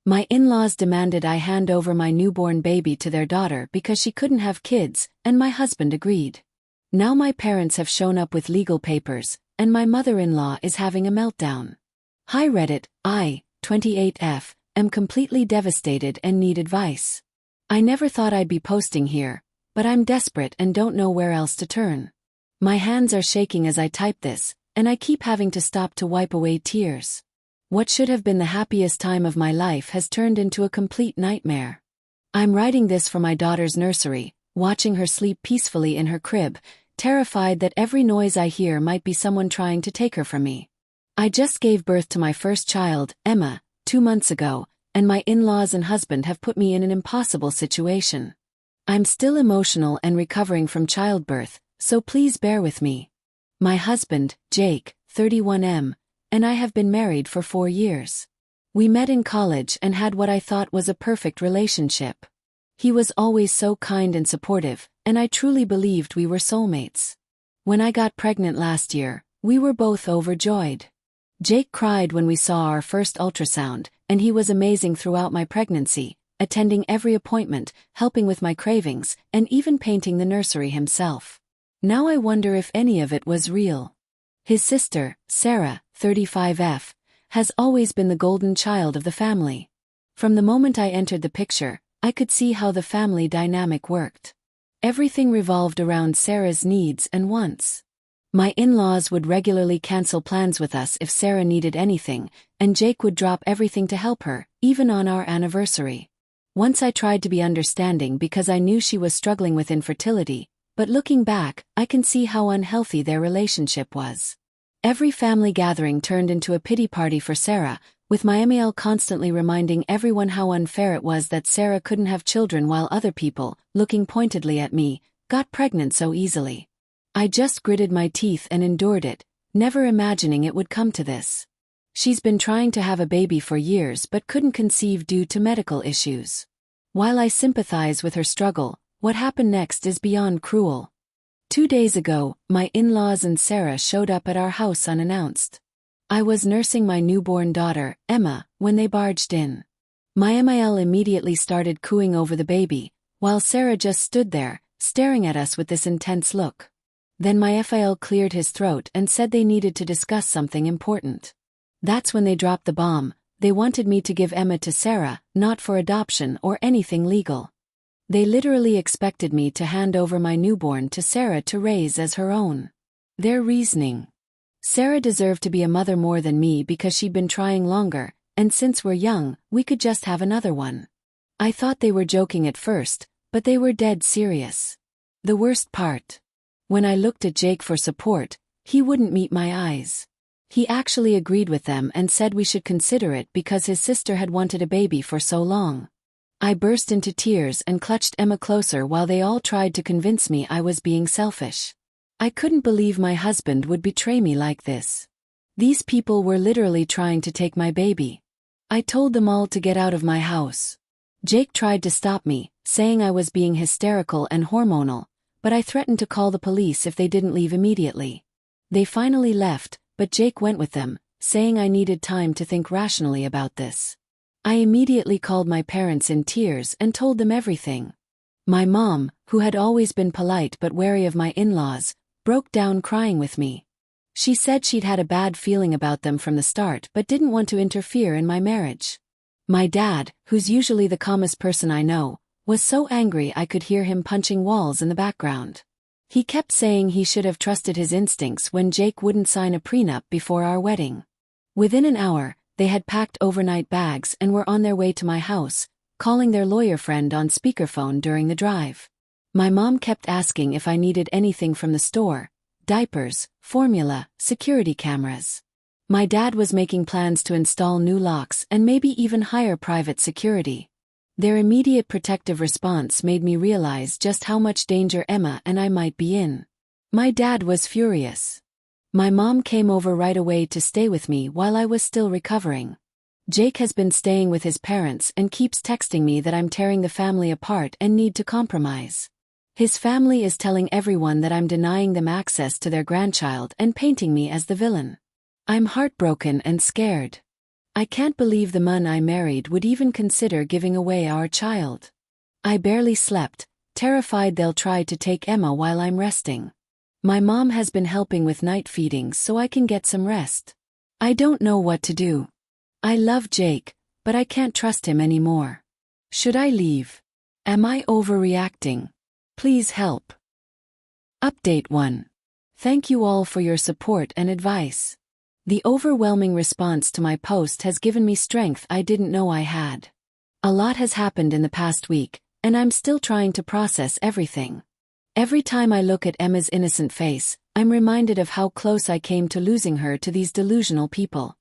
My in-laws demanded I hand over my newborn baby to their daughter because she couldn't have kids, and my husband agreed. Now my parents have shown up with legal papers, and my mother-in-law is having a meltdown. Hi Reddit, I, 28F, am completely devastated and need advice. I never thought I'd be posting here, but I'm desperate and don't know where else to turn. My hands are shaking as I type this, and I keep having to stop to wipe away tears. What should have been the happiest time of my life has turned into a complete nightmare. I'm writing this for my daughter's nursery, watching her sleep peacefully in her crib, terrified that every noise I hear might be someone trying to take her from me. I just gave birth to my first child, Emma, 2 months ago, and my in-laws and husband have put me in an impossible situation. I'm still emotional and recovering from childbirth, so please bear with me. My husband, Jake, 31M, and I have been married for 4 years. We met in college and had what I thought was a perfect relationship. He was always so kind and supportive, and I truly believed we were soulmates. When I got pregnant last year, we were both overjoyed. Jake cried when we saw our first ultrasound, and he was amazing throughout my pregnancy, attending every appointment, helping with my cravings, and even painting the nursery himself. Now I wonder if any of it was real. His sister, Sarah, 35F, has always been the golden child of the family. From the moment I entered the picture, I could see how the family dynamic worked. Everything revolved around Sarah's needs and wants. My in-laws would regularly cancel plans with us if Sarah needed anything, and Jake would drop everything to help her, even on our anniversary. Once I tried to be understanding because I knew she was struggling with infertility, but looking back, I can see how unhealthy their relationship was. Every family gathering turned into a pity party for Sarah, with my MAL constantly reminding everyone how unfair it was that Sarah couldn't have children while other people, looking pointedly at me, got pregnant so easily. I just gritted my teeth and endured it, never imagining it would come to this. She's been trying to have a baby for years but couldn't conceive due to medical issues. While I sympathize with her struggle, what happened next is beyond cruel. 2 days ago, my in-laws and Sarah showed up at our house unannounced. I was nursing my newborn daughter, Emma, when they barged in. My MIL immediately started cooing over the baby, while Sarah just stood there, staring at us with this intense look. Then my FIL cleared his throat and said they needed to discuss something important. That's when they dropped the bomb. They wanted me to give Emma to Sarah, not for adoption or anything legal. They literally expected me to hand over my newborn to Sarah to raise as her own. Their reasoning: Sarah deserved to be a mother more than me because she'd been trying longer, and since we're young, we could just have another one. I thought they were joking at first, but they were dead serious. The worst part: when I looked at Jake for support, he wouldn't meet my eyes. He actually agreed with them and said we should consider it because his sister had wanted a baby for so long. I burst into tears and clutched Emma closer while they all tried to convince me I was being selfish. I couldn't believe my husband would betray me like this. These people were literally trying to take my baby. I told them all to get out of my house. Jake tried to stop me, saying I was being hysterical and hormonal, but I threatened to call the police if they didn't leave immediately. They finally left, but Jake went with them, saying I needed time to think rationally about this. I immediately called my parents in tears and told them everything. My mom, who had always been polite but wary of my in-laws, broke down crying with me. She said she'd had a bad feeling about them from the start but didn't want to interfere in my marriage. My dad, who's usually the calmest person I know, was so angry I could hear him punching walls in the background. He kept saying he should have trusted his instincts when Jake wouldn't sign a prenup before our wedding. Within an hour, they had packed overnight bags and were on their way to my house, calling their lawyer friend on speakerphone during the drive. My mom kept asking if I needed anything from the store: diapers, formula, security cameras. My dad was making plans to install new locks and maybe even hire private security. Their immediate protective response made me realize just how much danger Emma and I might be in. My dad was furious. My mom came over right away to stay with me while I was still recovering. Jake has been staying with his parents and keeps texting me that I'm tearing the family apart and need to compromise. His family is telling everyone that I'm denying them access to their grandchild and painting me as the villain. I'm heartbroken and scared. I can't believe the man I married would even consider giving away our child. I barely slept, terrified they'll try to take Emma while I'm resting. My mom has been helping with night feedings so I can get some rest. I don't know what to do. I love Jake, but I can't trust him anymore. Should I leave? Am I overreacting? Please help. Update 1. Thank you all for your support and advice. The overwhelming response to my post has given me strength I didn't know I had. A lot has happened in the past week, and I'm still trying to process everything. Every time I look at Emma's innocent face, I'm reminded of how close I came to losing her to these delusional people.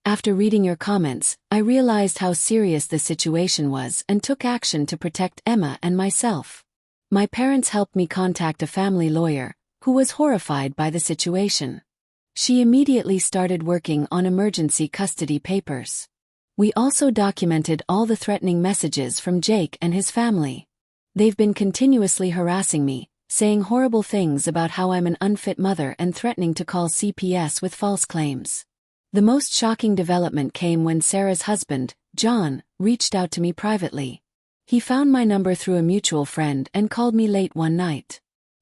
After reading your comments, I realized how serious the situation was and took action to protect Emma and myself. My parents helped me contact a family lawyer, who was horrified by the situation. She immediately started working on emergency custody papers. We also documented all the threatening messages from Jake and his family. They've been continuously harassing me, saying horrible things about how I'm an unfit mother and threatening to call CPS with false claims. The most shocking development came when Sarah's husband, John, reached out to me privately. He found my number through a mutual friend and called me late one night.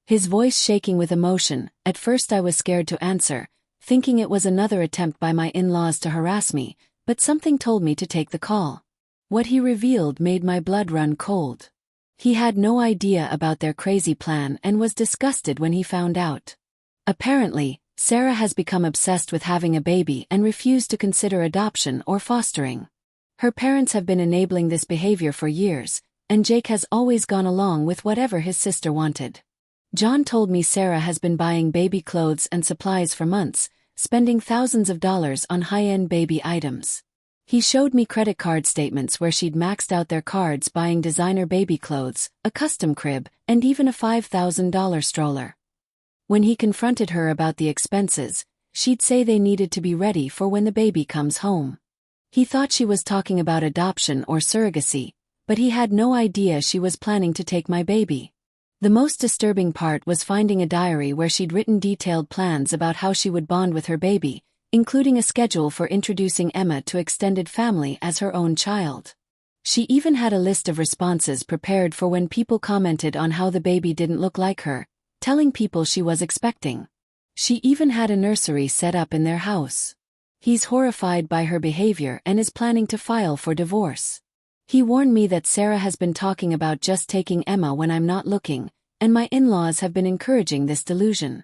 His voice shaking with emotion. At first I was scared to answer, thinking it was another attempt by my in-laws to harass me, but something told me to take the call. What he revealed made my blood run cold. He had no idea about their crazy plan and was disgusted when he found out. Apparently, Sarah has become obsessed with having a baby and refused to consider adoption or fostering. Her parents have been enabling this behavior for years, and Jake has always gone along with whatever his sister wanted. John told me Sarah has been buying baby clothes and supplies for months, spending thousands of dollars on high-end baby items. He showed me credit card statements where she'd maxed out their cards buying designer baby clothes, a custom crib, and even a $5,000 stroller. When he confronted her about the expenses, she'd say they needed to be ready for when the baby comes home. He thought she was talking about adoption or surrogacy, but he had no idea she was planning to take my baby. The most disturbing part was finding a diary where she'd written detailed plans about how she would bond with her baby, including a schedule for introducing Emma to extended family as her own child. She even had a list of responses prepared for when people commented on how the baby didn't look like her, telling people she was expecting. She even had a nursery set up in their house. He's horrified by her behavior and is planning to file for divorce. He warned me that Sarah has been talking about just taking Emma when I'm not looking, and my in-laws have been encouraging this delusion.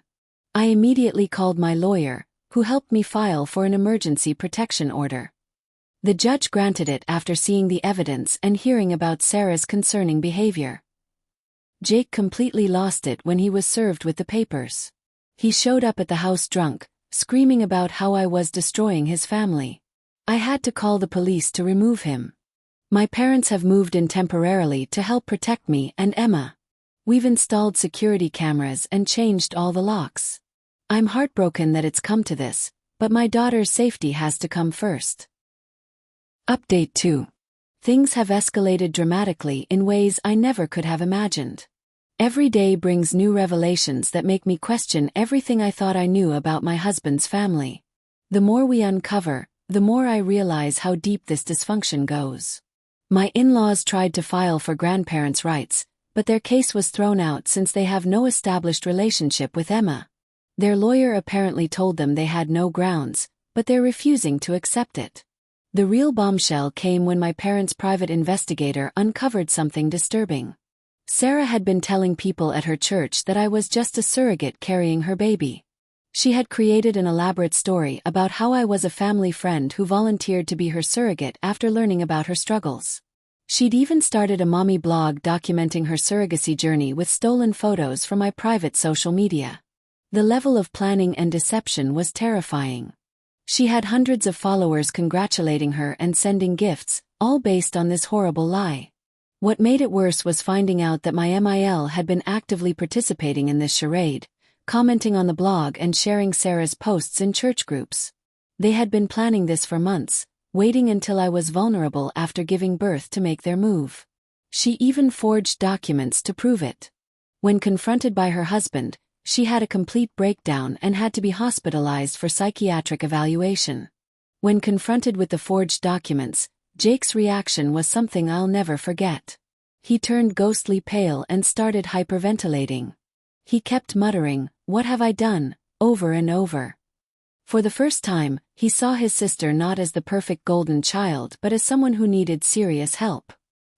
I immediately called my lawyer, who helped me file for an emergency protection order. The judge granted it after seeing the evidence and hearing about Sarah's concerning behavior. Jake completely lost it when he was served with the papers. He showed up at the house drunk, screaming about how I was destroying his family. I had to call the police to remove him. My parents have moved in temporarily to help protect me and Emma. We've installed security cameras and changed all the locks. I'm heartbroken that it's come to this, but my daughter's safety has to come first. Update 2. Things have escalated dramatically in ways I never could have imagined. Every day brings new revelations that make me question everything I thought I knew about my husband's family. The more we uncover, the more I realize how deep this dysfunction goes. My in-laws tried to file for grandparents' rights, but their case was thrown out since they have no established relationship with Emma. Their lawyer apparently told them they had no grounds, but they're refusing to accept it. The real bombshell came when my parents' private investigator uncovered something disturbing. Sarah had been telling people at her church that I was just a surrogate carrying her baby. She had created an elaborate story about how I was a family friend who volunteered to be her surrogate after learning about her struggles. She'd even started a mommy blog documenting her surrogacy journey with stolen photos from my private social media. The level of planning and deception was terrifying. She had hundreds of followers congratulating her and sending gifts, all based on this horrible lie. What made it worse was finding out that my MIL had been actively participating in this charade, commenting on the blog and sharing Sarah's posts in church groups. They had been planning this for months, waiting until I was vulnerable after giving birth to make their move. She even forged documents to prove it. When confronted by her husband, she had a complete breakdown and had to be hospitalized for psychiatric evaluation. When confronted with the forged documents, Jake's reaction was something I'll never forget. He turned ghostly pale and started hyperventilating. He kept muttering, "What have I done?" over and over. For the first time, he saw his sister not as the perfect golden child but as someone who needed serious help.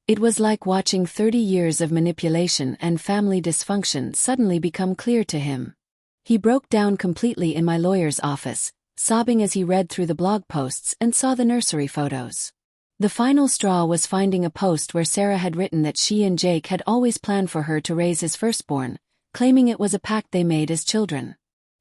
It was like watching 30 years of manipulation and family dysfunction suddenly become clear to him. He broke down completely in my lawyer's office, sobbing as he read through the blog posts and saw the nursery photos. The final straw was finding a post where Sarah had written that she and Jake had always planned for her to raise his firstborn, claiming it was a pact they made as children.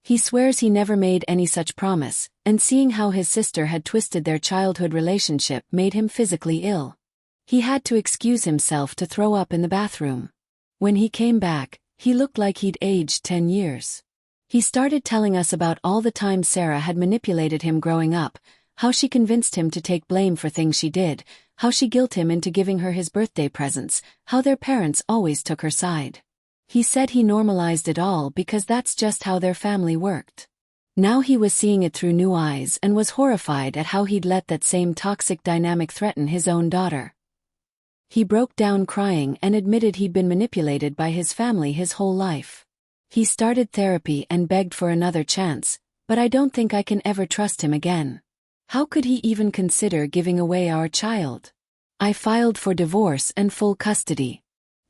He swears he never made any such promise, and seeing how his sister had twisted their childhood relationship made him physically ill. He had to excuse himself to throw up in the bathroom. When he came back, he looked like he'd aged 10 years. He started telling us about all the times Sarah had manipulated him growing up, how she convinced him to take blame for things she did, how she guilted him into giving her his birthday presents, how their parents always took her side. He said he normalized it all because that's just how their family worked. Now he was seeing it through new eyes and was horrified at how he'd let that same toxic dynamic threaten his own daughter. He broke down crying and admitted he'd been manipulated by his family his whole life. He started therapy and begged for another chance, but I don't think I can ever trust him again. How could he even consider giving away our child? I filed for divorce and full custody.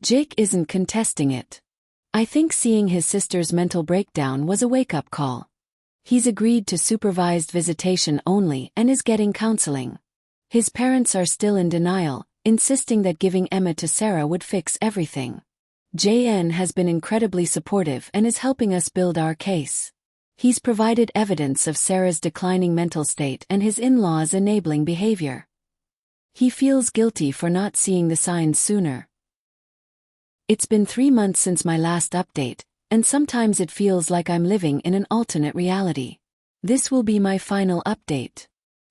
Jake isn't contesting it. I think seeing his sister's mental breakdown was a wake-up call. He's agreed to supervised visitation only and is getting counseling. His parents are still in denial, insisting that giving Emma to Sarah would fix everything. JN has been incredibly supportive and is helping us build our case. He's provided evidence of Sarah's declining mental state and his in-laws' enabling behavior. He feels guilty for not seeing the signs sooner. It's been 3 months since my last update, and sometimes it feels like I'm living in an alternate reality. This will be my final update.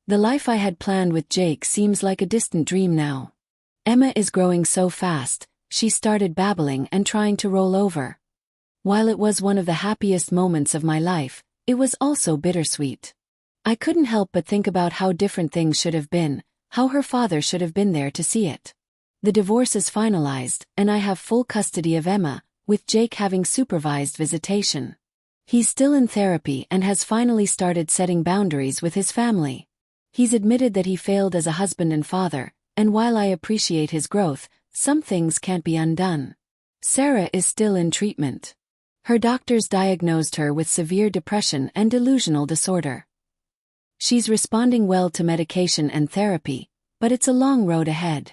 The life I had planned with Jake seems like a distant dream now. Emma is growing so fast, she started babbling and trying to roll over. While it was one of the happiest moments of my life, it was also bittersweet. I couldn't help but think about how different things should have been, how her father should have been there to see it. The divorce is finalized, and I have full custody of Emma, with Jake having supervised visitation. He's still in therapy and has finally started setting boundaries with his family. He's admitted that he failed as a husband and father, and while I appreciate his growth, some things can't be undone. Sarah is still in treatment. Her doctors diagnosed her with severe depression and delusional disorder. She's responding well to medication and therapy, but it's a long road ahead.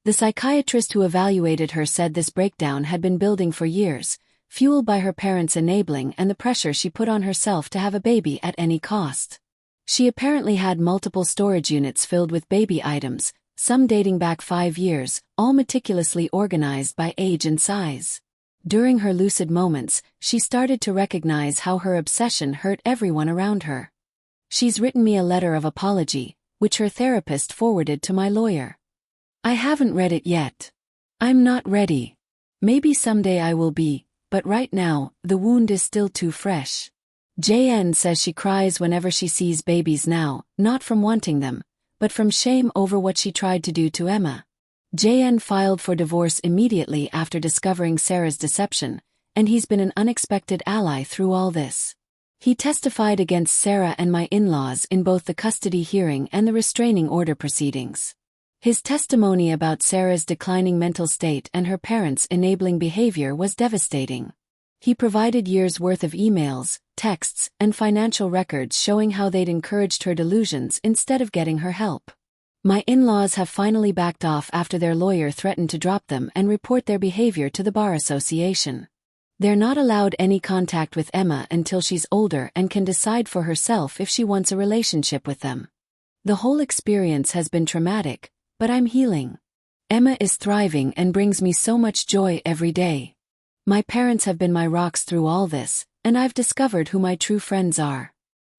The psychiatrist who evaluated her said this breakdown had been building for years, fueled by her parents' enabling and the pressure she put on herself to have a baby at any cost. She apparently had multiple storage units filled with baby items, some dating back 5 years, all meticulously organized by age and size. During her lucid moments, she started to recognize how her obsession hurt everyone around her. She's written me a letter of apology, which her therapist forwarded to my lawyer. I haven't read it yet. I'm not ready. Maybe someday I will be, but right now, the wound is still too fresh. JN says she cries whenever she sees babies now, not from wanting them, but from shame over what she tried to do to Emma. JN filed for divorce immediately after discovering Sarah's deception, and he's been an unexpected ally through all this. He testified against Sarah and my in-laws in both the custody hearing and the restraining order proceedings. His testimony about Sarah's declining mental state and her parents' enabling behavior was devastating. He provided years' worth of emails, texts, and financial records showing how they'd encouraged her delusions instead of getting her help. My in-laws have finally backed off after their lawyer threatened to drop them and report their behavior to the Bar Association. They're not allowed any contact with Emma until she's older and can decide for herself if she wants a relationship with them. The whole experience has been traumatic, but I'm healing. Emma is thriving and brings me so much joy every day. My parents have been my rocks through all this, and I've discovered who my true friends are.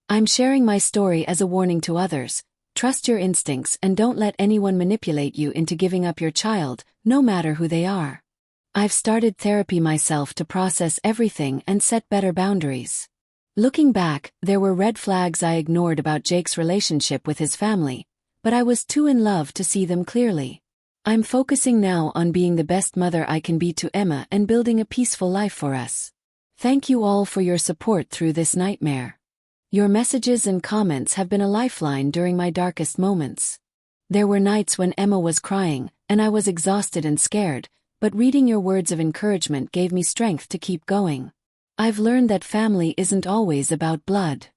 I'm sharing my story as a warning to others. Trust your instincts and don't let anyone manipulate you into giving up your child, no matter who they are. I've started therapy myself to process everything and set better boundaries. Looking back, there were red flags I ignored about Jake's relationship with his family, but I was too in love to see them clearly. I'm focusing now on being the best mother I can be to Emma and building a peaceful life for us. Thank you all for your support through this nightmare. Your messages and comments have been a lifeline during my darkest moments. There were nights when Emma was crying, and I was exhausted and scared, but reading your words of encouragement gave me strength to keep going. I've learned that family isn't always about blood.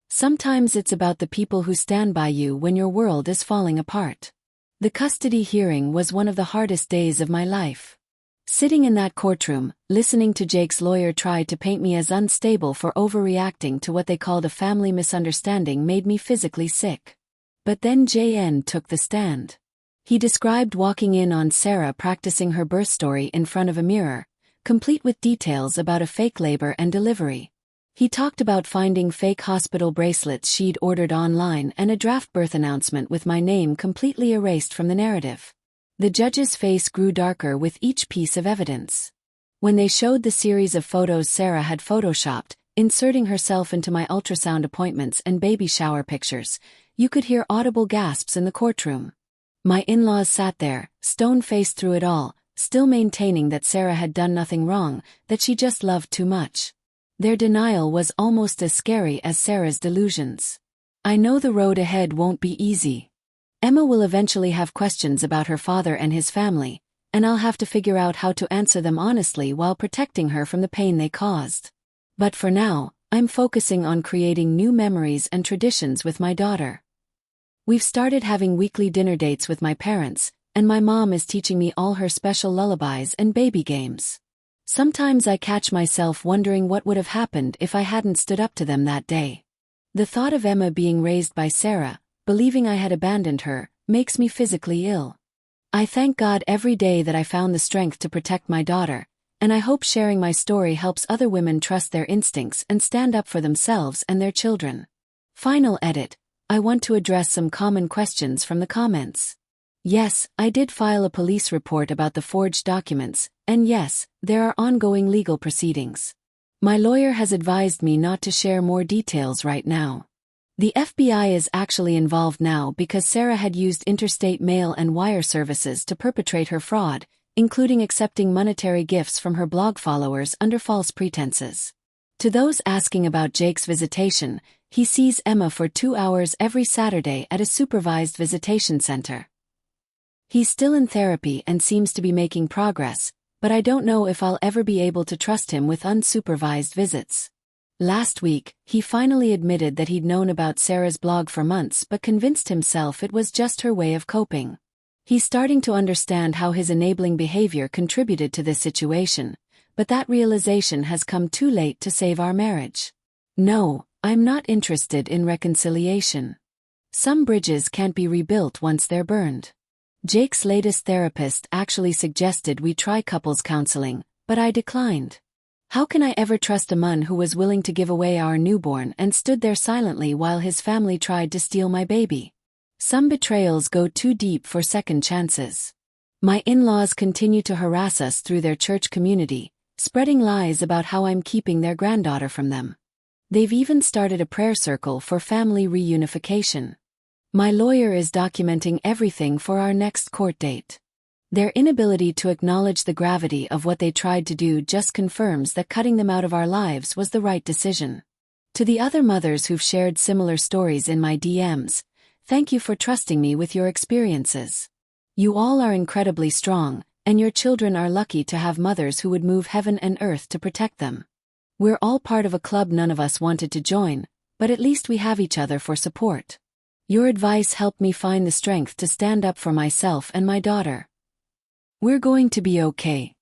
Sometimes it's about the people who stand by you when your world is falling apart. The custody hearing was one of the hardest days of my life. Sitting in that courtroom, listening to Jake's lawyer try to paint me as unstable for overreacting to what they called a family misunderstanding made me physically sick. But then JN took the stand. He described walking in on Sarah practicing her birth story in front of a mirror, complete with details about a fake labor and delivery. He talked about finding fake hospital bracelets she'd ordered online and a draft birth announcement with my name completely erased from the narrative. The judge's face grew darker with each piece of evidence. When they showed the series of photos Sarah had photoshopped, inserting herself into my ultrasound appointments and baby shower pictures, you could hear audible gasps in the courtroom. My in-laws sat there, stone-faced through it all, still maintaining that Sarah had done nothing wrong, that she just loved too much. Their denial was almost as scary as Sarah's delusions. I know the road ahead won't be easy. Emma will eventually have questions about her father and his family, and I'll have to figure out how to answer them honestly while protecting her from the pain they caused. But for now, I'm focusing on creating new memories and traditions with my daughter. We've started having weekly dinner dates with my parents, and my mom is teaching me all her special lullabies and baby games. Sometimes I catch myself wondering what would have happened if I hadn't stood up to them that day. The thought of Emma being raised by Sarah, believing I had abandoned her, makes me physically ill. I thank God every day that I found the strength to protect my daughter, and I hope sharing my story helps other women trust their instincts and stand up for themselves and their children. Final edit. I want to address some common questions from the comments. Yes, I did file a police report about the forged documents, and yes, there are ongoing legal proceedings. My lawyer has advised me not to share more details right now. The FBI is actually involved now because Sarah had used interstate mail and wire services to perpetrate her fraud, including accepting monetary gifts from her blog followers under false pretenses. To those asking about Jake's visitation, he sees Emma for 2 hours every Saturday at a supervised visitation center. He's still in therapy and seems to be making progress, but I don't know if I'll ever be able to trust him with unsupervised visits. Last week, he finally admitted that he'd known about Sarah's blog for months but convinced himself it was just her way of coping. He's starting to understand how his enabling behavior contributed to this situation, but that realization has come too late to save our marriage. No, I'm not interested in reconciliation. Some bridges can't be rebuilt once they're burned. Jake's latest therapist actually suggested we try couples counseling, but I declined. How can I ever trust a man who was willing to give away our newborn and stood there silently while his family tried to steal my baby? Some betrayals go too deep for second chances. My in-laws continue to harass us through their church community, spreading lies about how I'm keeping their granddaughter from them. They've even started a prayer circle for family reunification. My lawyer is documenting everything for our next court date. Their inability to acknowledge the gravity of what they tried to do just confirms that cutting them out of our lives was the right decision. To the other mothers who've shared similar stories in my DMs, thank you for trusting me with your experiences. You all are incredibly strong, and your children are lucky to have mothers who would move heaven and earth to protect them. We're all part of a club none of us wanted to join, but at least we have each other for support. Your advice helped me find the strength to stand up for myself and my daughter. We're going to be okay.